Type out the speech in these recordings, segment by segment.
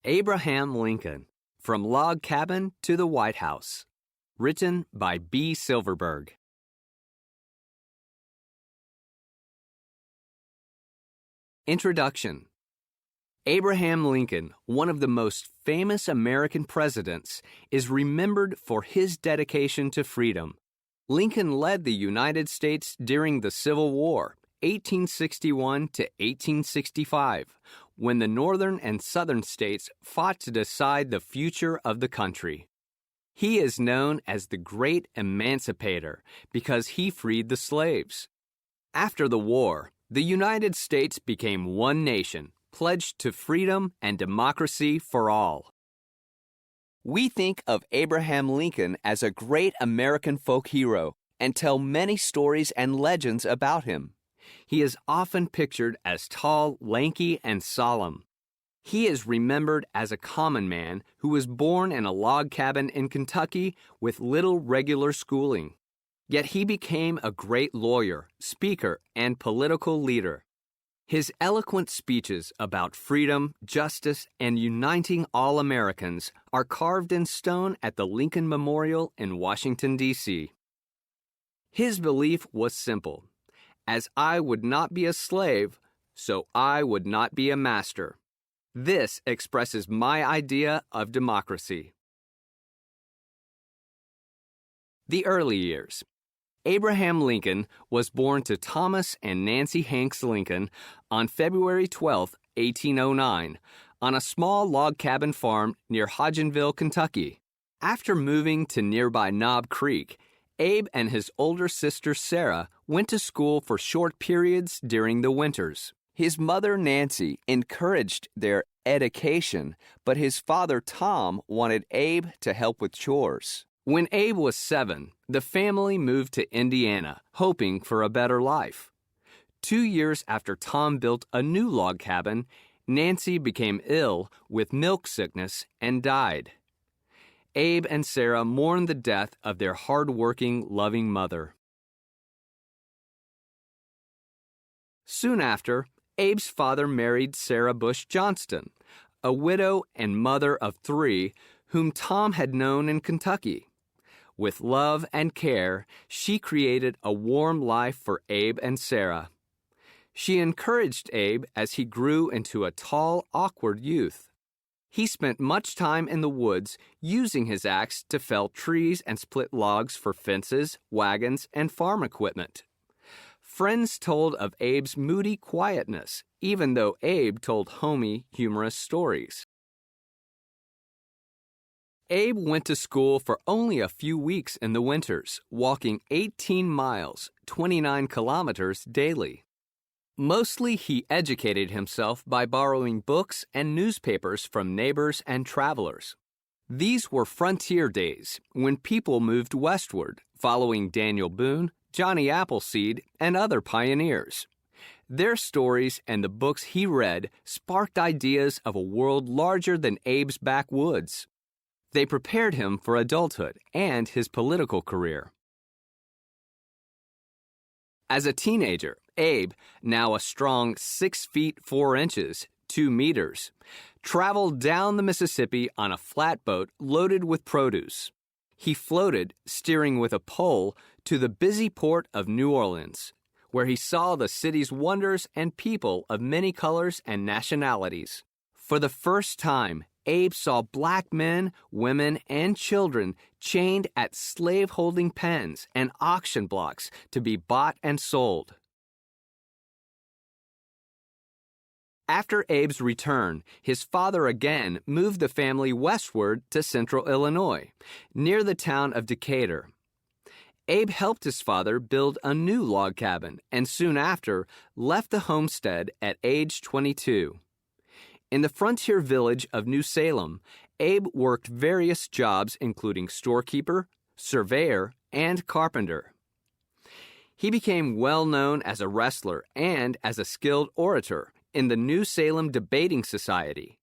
Abraham Lincoln, From Log Cabin to the White House. Written by B. Silverberg. Introduction. Abraham Lincoln, one of the most famous American presidents, is remembered for his dedication to freedom. Lincoln led the United States during the Civil War, 1861 to 1865, when the northern and southern states fought to decide the future of the country. He is known as the Great Emancipator because he freed the slaves. After the war, the United States became one nation, pledged to freedom and democracy for all. We think of Abraham Lincoln as a great American folk hero and tell many stories and legends about him. He is often pictured as tall, lanky, and solemn. He is remembered as a common man who was born in a log cabin in Kentucky with little regular schooling. Yet he became a great lawyer, speaker, and political leader. His eloquent speeches about freedom, justice, and uniting all Americans are carved in stone at the Lincoln Memorial in Washington, D.C. His belief was simple. As I would not be a slave, so I would not be a master. This expresses my idea of democracy. The early years. Abraham Lincoln was born to Thomas and Nancy Hanks Lincoln on February 12, 1809, on a small log cabin farm near Hodgenville, Kentucky. After moving to nearby Knob Creek, Abe and his older sister Sarah went to school for short periods during the winters. His mother Nancy encouraged their education, but his father Tom wanted Abe to help with chores. When Abe was 7, the family moved to Indiana, hoping for a better life. 2 years after Tom built a new log cabin, Nancy became ill with milk sickness and died. Abe and Sarah mourned the death of their hard-working, loving mother. Soon after, Abe's father married Sarah Bush Johnston, a widow and mother of 3 whom Tom had known in Kentucky. With love and care, she created a warm life for Abe and Sarah. She encouraged Abe as he grew into a tall, awkward youth. He spent much time in the woods using his axe to fell trees and split logs for fences, wagons, and farm equipment. Friends told of Abe's moody quietness, even though Abe told homey, humorous stories. Abe went to school for only a few weeks in the winters, walking 18 miles, 29 kilometers daily. Mostly he educated himself by borrowing books and newspapers from neighbors and travelers. These were frontier days when people moved westward, following Daniel Boone, Johnny Appleseed, and other pioneers. Their stories and the books he read sparked ideas of a world larger than Abe's backwoods. They prepared him for adulthood and his political career. As a teenager, Abe, now a strong 6 feet 4 inches, 2 meters, traveled down the Mississippi on a flatboat loaded with produce. He floated, steering with a pole, to the busy port of New Orleans, where he saw the city's wonders and people of many colors and nationalities. For the first time, Abe saw black men, women, and children chained at slave-holding pens and auction blocks to be bought and sold. After Abe's return, his father again moved the family westward to central Illinois, near the town of Decatur. Abe helped his father build a new log cabin and soon after left the homestead at age 22. In the frontier village of New Salem, Abe worked various jobs including storekeeper, surveyor, and carpenter. He became well known as a wrestler and as a skilled orator in the New Salem Debating Society.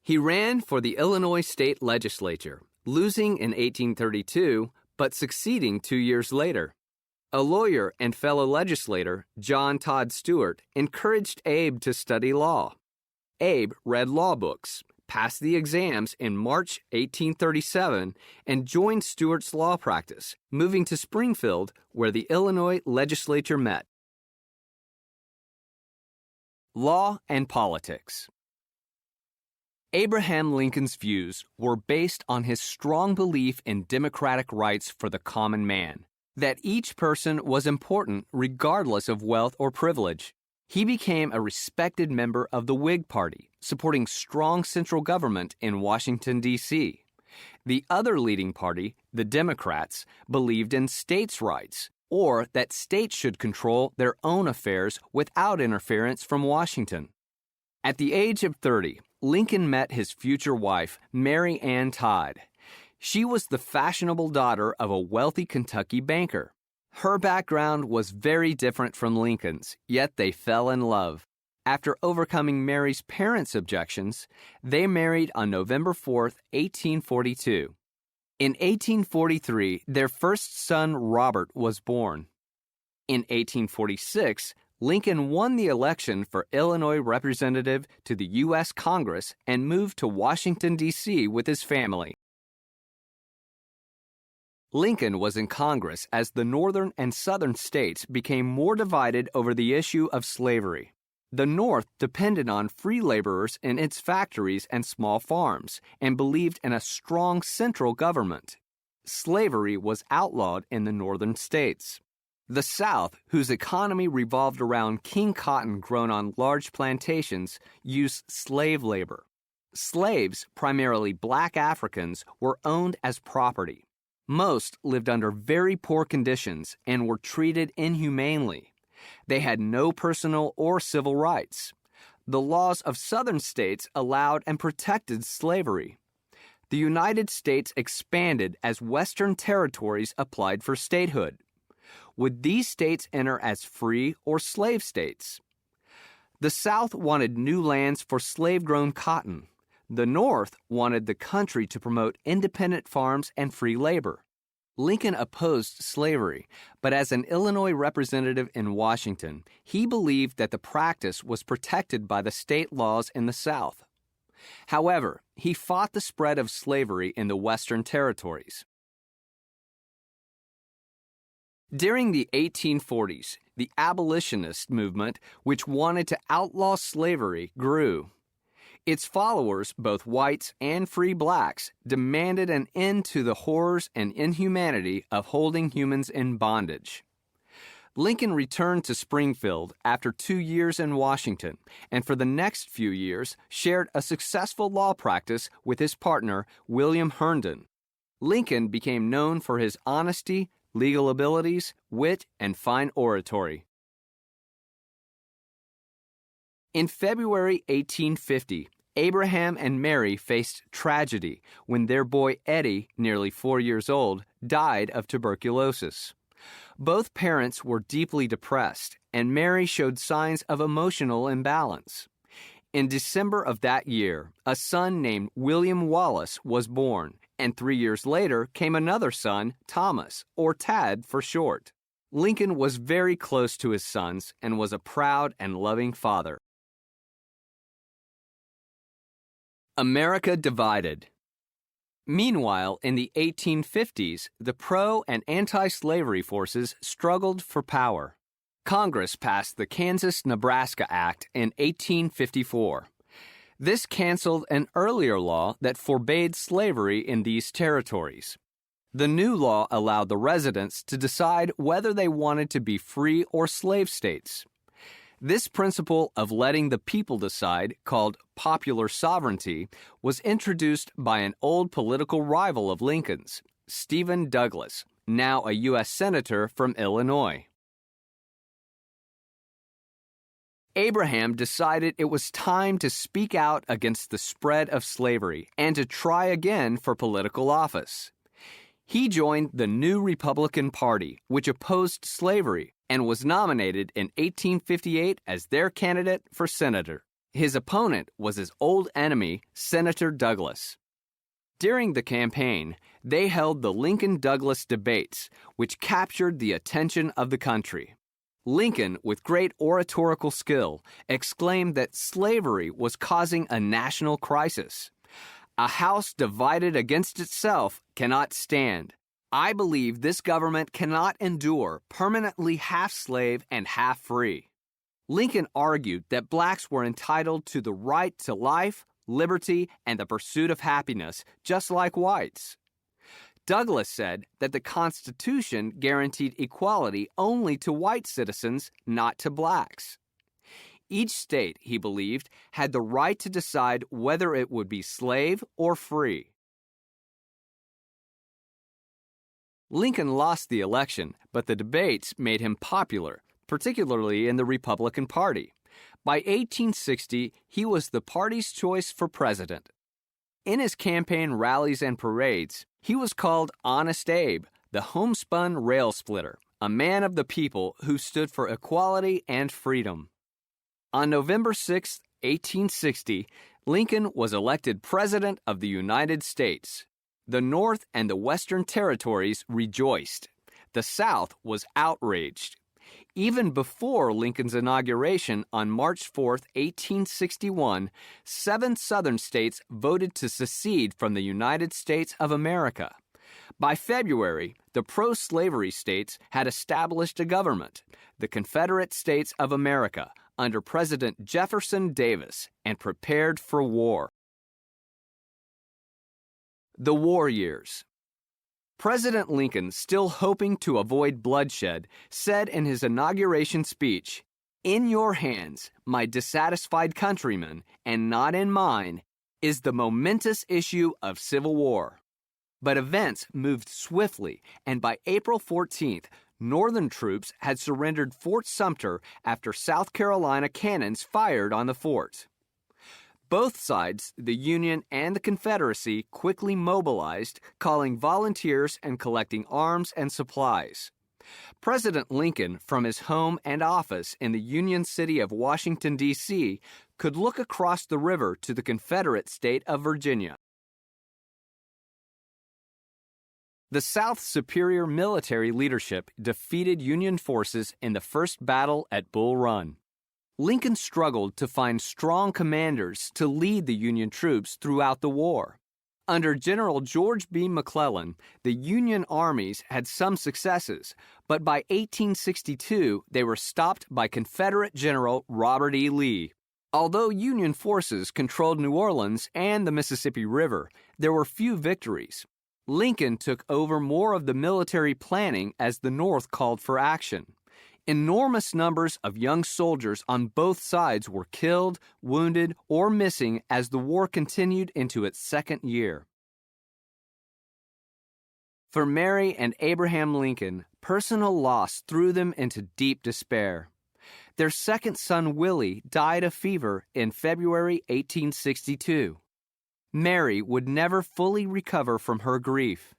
He ran for the Illinois state legislature, losing in 1832, but succeeding 2 years later. A lawyer and fellow legislator, John Todd Stewart, encouraged Abe to study law. Abe read law books, passed the exams in March 1837, and joined Stuart's law practice, moving to Springfield, where the Illinois legislature met. Law and politics. Abraham Lincoln's views were based on his strong belief in democratic rights for the common man, that each person was important regardless of wealth or privilege. He became a respected member of the Whig Party, supporting strong central government in Washington, D.C. The other leading party, the Democrats, believed in states' rights, or that states should control their own affairs without interference from Washington. At the age of 30, Lincoln met his future wife, Mary Ann Todd. She was the fashionable daughter of a wealthy Kentucky banker. Her background was very different from Lincoln's, yet they fell in love. After overcoming Mary's parents' objections, they married on November 4, 1842. In 1843, their first son, Robert, was born. In 1846, Lincoln won the election for Illinois representative to the U.S. Congress and moved to Washington, D.C. with his family. Lincoln was in Congress as the northern and southern states became more divided over the issue of slavery. The North depended on free laborers in its factories and small farms and believed in a strong central government. Slavery was outlawed in the northern states. The South, whose economy revolved around king cotton grown on large plantations, used slave labor. Slaves, primarily black Africans, were owned as property. Most lived under very poor conditions and were treated inhumanely. They had no personal or civil rights. The laws of southern states allowed and protected slavery. The United States expanded as western territories applied for statehood. Would these states enter as free or slave states? The South wanted new lands for slave-grown cotton. The North wanted the country to promote independent farms and free labor. Lincoln opposed slavery, but as an Illinois representative in Washington, he believed that the practice was protected by the state laws in the South. However, he fought the spread of slavery in the Western territories. During the 1840s, the abolitionist movement, which wanted to outlaw slavery, grew. Its followers, both whites and free blacks, demanded an end to the horrors and inhumanity of holding humans in bondage. Lincoln returned to Springfield after 2 years in Washington, and for the next few years shared a successful law practice with his partner, William Herndon. Lincoln became known for his honesty, legal abilities, wit, and fine oratory. In February 1850, Abraham and Mary faced tragedy when their boy Eddie, nearly 4 years old, died of tuberculosis. Both parents were deeply depressed, and Mary showed signs of emotional imbalance. In December of that year, a son named William Wallace was born, and 3 years later came another son, Thomas, or Tad for short. Lincoln was very close to his sons and was a proud and loving father. America divided. Meanwhile, in the 1850s, the pro- and anti-slavery forces struggled for power. Congress passed the Kansas-Nebraska Act in 1854. This canceled an earlier law that forbade slavery in these territories. The new law allowed the residents to decide whether they wanted to be free or slave states. This principle of letting the people decide, called popular sovereignty, was introduced by an old political rival of Lincoln's, Stephen Douglas, now a U.S. Senator from Illinois. Abraham decided it was time to speak out against the spread of slavery and to try again for political office. He joined the new Republican Party, which opposed slavery, and was nominated in 1858 as their candidate for senator. His opponent was his old enemy, Senator Douglas. During the campaign, they held the Lincoln-Douglas debates, which captured the attention of the country. Lincoln, with great oratorical skill, exclaimed that slavery was causing a national crisis. A house divided against itself cannot stand. I believe this government cannot endure permanently half slave and half free. Lincoln argued that blacks were entitled to the right to life, liberty, and the pursuit of happiness, just like whites. Douglas said that the Constitution guaranteed equality only to white citizens, not to blacks. Each state, he believed, had the right to decide whether it would be slave or free. Lincoln lost the election, but the debates made him popular, particularly in the Republican Party. By 1860, he was the party's choice for president. In his campaign rallies and parades, he was called Honest Abe, the homespun rail splitter, a man of the people who stood for equality and freedom. On November 6, 1860, Lincoln was elected President of the United States. The North and the Western Territories rejoiced. The South was outraged. Even before Lincoln's inauguration on March 4, 1861, 7 Southern states voted to secede from the United States of America. By February, the pro-slavery states had established a government, the Confederate States of America, under President Jefferson Davis, and prepared for war. The War Years. President Lincoln, still hoping to avoid bloodshed, said in his inauguration speech, "In your hands, my dissatisfied countrymen, and not in mine, is the momentous issue of Civil War." But events moved swiftly, and by April 14th, Northern troops had surrendered Fort Sumter after South Carolina cannons fired on the fort. Both sides, the Union and the Confederacy, quickly mobilized, calling volunteers and collecting arms and supplies. President Lincoln, from his home and office in the Union city of Washington, D.C., could look across the river to the Confederate state of Virginia. The South's superior military leadership defeated Union forces in the first battle at Bull Run. Lincoln struggled to find strong commanders to lead the Union troops throughout the war. Under General George B. McClellan, the Union armies had some successes, but by 1862 they were stopped by Confederate General Robert E. Lee. Although Union forces controlled New Orleans and the Mississippi River, there were few victories. Lincoln took over more of the military planning as the North called for action. Enormous numbers of young soldiers on both sides were killed, wounded, or missing as the war continued into its second year. For Mary and Abraham Lincoln, personal loss threw them into deep despair. Their second son, Willie, died of fever in February 1862. Mary would never fully recover from her grief.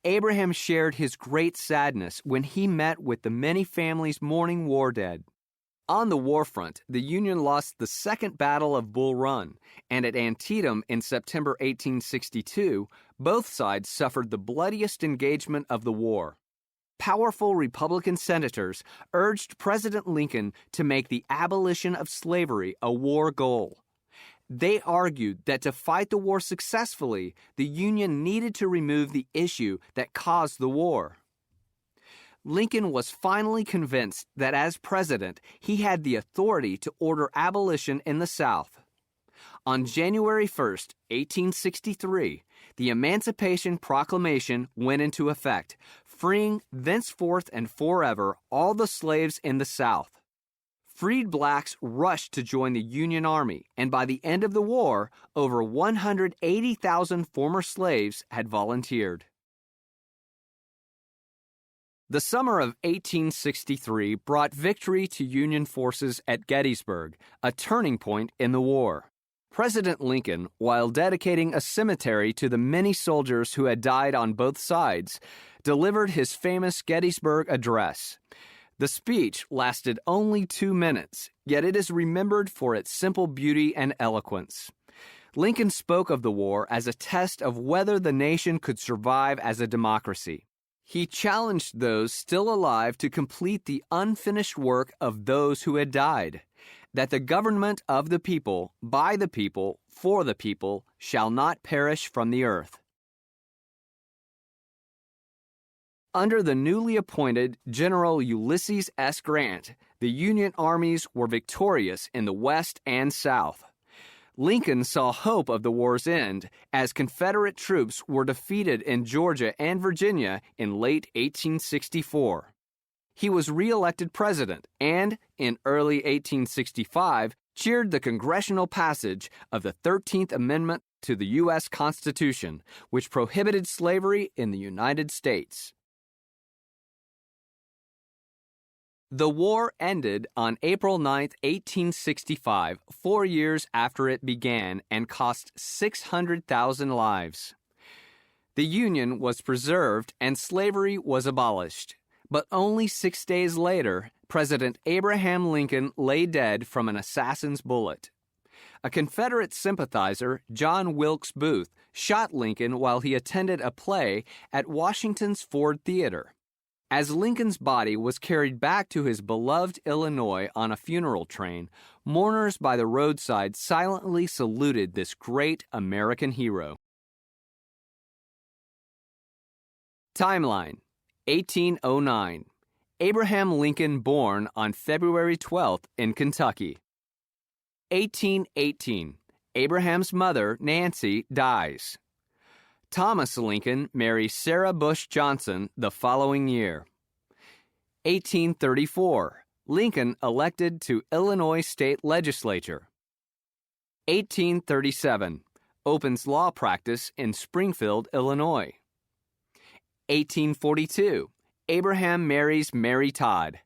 Abraham shared his great sadness when he met with the many families mourning war dead. On the war front, the Union lost the Second Battle of Bull Run, and at Antietam in September 1862, both sides suffered the bloodiest engagement of the war. Powerful Republican senators urged President Lincoln to make the abolition of slavery a war goal. They argued that to fight the war successfully, the Union needed to remove the issue that caused the war. Lincoln was finally convinced that as president, he had the authority to order abolition in the South. On January 1, 1863, the Emancipation Proclamation went into effect, freeing thenceforth and forever all the slaves in the South. Freed blacks rushed to join the Union Army, and by the end of the war, over 180,000 former slaves had volunteered. The summer of 1863 brought victory to Union forces at Gettysburg, a turning point in the war. President Lincoln, while dedicating a cemetery to the many soldiers who had died on both sides, delivered his famous Gettysburg Address. The speech lasted only 2 minutes, yet it is remembered for its simple beauty and eloquence. Lincoln spoke of the war as a test of whether the nation could survive as a democracy. He challenged those still alive to complete the unfinished work of those who had died. that the government of the people, by the people, for the people, shall not perish from the earth. Under the newly appointed General Ulysses S. Grant, the Union armies were victorious in the West and South. Lincoln saw hope of the war's end as Confederate troops were defeated in Georgia and Virginia in late 1864. He was re-elected president and, in early 1865, cheered the congressional passage of the 13th Amendment to the U.S. Constitution, which prohibited slavery in the United States. The war ended on April 9, 1865, 4 years after it began, and cost 600,000 lives. The Union was preserved and slavery was abolished. But only 6 days later, President Abraham Lincoln lay dead from an assassin's bullet. A Confederate sympathizer, John Wilkes Booth, shot Lincoln while he attended a play at Washington's Ford Theater. As Lincoln's body was carried back to his beloved Illinois on a funeral train, mourners by the roadside silently saluted this great American hero. Timeline: 1809. Abraham Lincoln born on February 12th in Kentucky. 1818. Abraham's mother, Nancy, dies. Thomas Lincoln marries Sarah Bush Johnson the following year. 1834. Lincoln elected to Illinois State Legislature. 1837. Opens law practice in Springfield, Illinois. 1842. Abraham marries Mary Todd.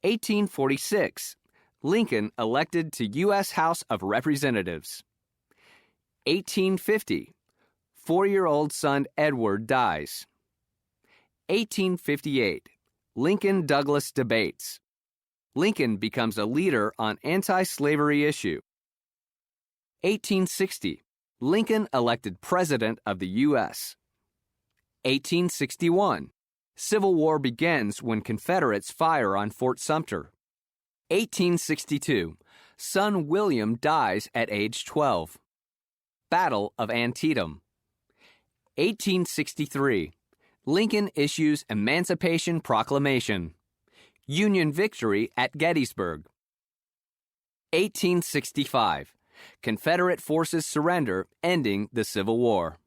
1846. Lincoln elected to U.S. House of Representatives. 1850. 4-year-old son Edward dies. 1858. Lincoln-Douglas debates. Lincoln becomes a leader on anti-slavery issue. 1860. Lincoln elected President of the U.S. 1861. Civil War begins when Confederates fire on Fort Sumter. 1862. Son William dies at age 12. Battle of Antietam. 1863. Lincoln issues Emancipation Proclamation. Union victory at Gettysburg. 1865. Confederate forces surrender, ending the Civil War.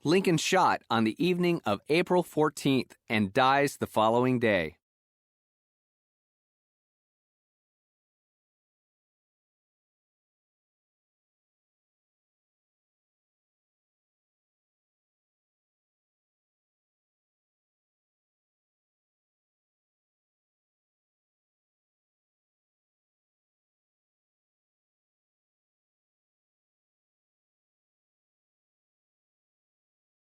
Lincoln shot on the evening of April 14th and dies the following day.